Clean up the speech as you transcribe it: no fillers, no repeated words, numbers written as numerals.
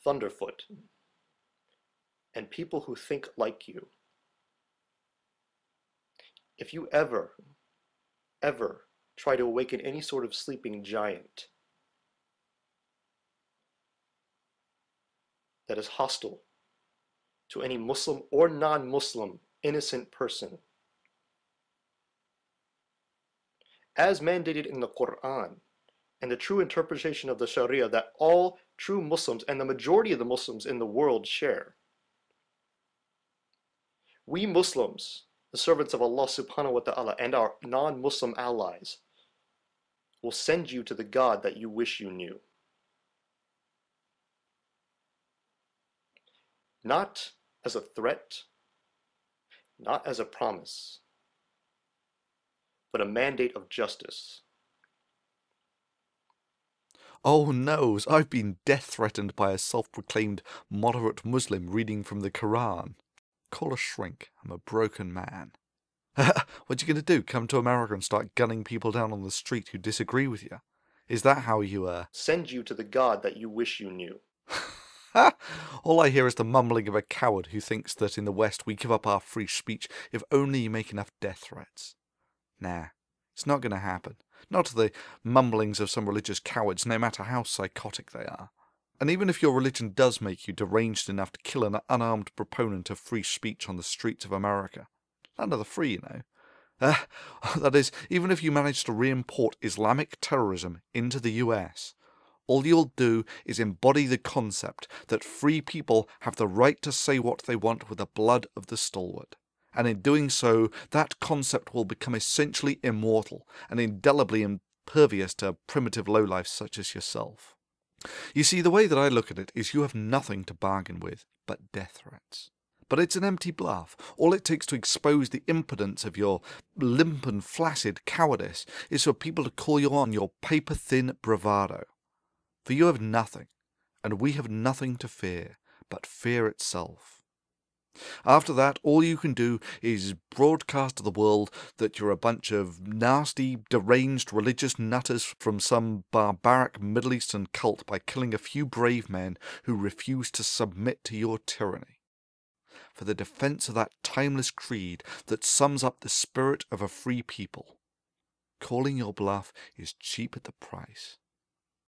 Thunderfoot, and people who think like you. If you ever try to awaken any sort of sleeping giant that is hostile to any Muslim or non-Muslim innocent person, as mandated in the Quran and the true interpretation of the Sharia that all true Muslims and the majority of the Muslims in the world share, we Muslims, the servants of Allah subhanahu wa ta'ala, and our non-Muslim allies will send you to the God that you wish you knew. Not as a threat, not as a promise, but a mandate of justice. Oh no, I've been death threatened by a self-proclaimed moderate Muslim reading from the Quran. Call a shrink, I'm a broken man. What you gonna do, come to America and start gunning people down on the street who disagree with you? Is that how you, Send you to the God that you wish you knew. All I hear is the mumbling of a coward who thinks that in the West we give up our free speech if only you make enough death threats. Nah, it's not gonna happen. Not the mumblings of some religious cowards, no matter how psychotic they are. And even if your religion does make you deranged enough to kill an unarmed proponent of free speech on the streets of America, land of the free, you know. That is, even if you manage to re-import Islamic terrorism into the US, all you'll do is embody the concept that free people have the right to say what they want with the blood of the stalwart. And in doing so, that concept will become essentially immortal and indelibly impervious to primitive lowlifes such as yourself. You see, the way that I look at it is you have nothing to bargain with but death threats. But it's an empty bluff. All it takes to expose the impotence of your limp and flaccid cowardice is for people to call you on your paper-thin bravado. For you have nothing, and we have nothing to fear but fear itself. After that, all you can do is broadcast to the world that you're a bunch of nasty, deranged religious nutters from some barbaric Middle Eastern cult by killing a few brave men who refuse to submit to your tyranny. For the defense of that timeless creed that sums up the spirit of a free people, calling your bluff is cheap at the price.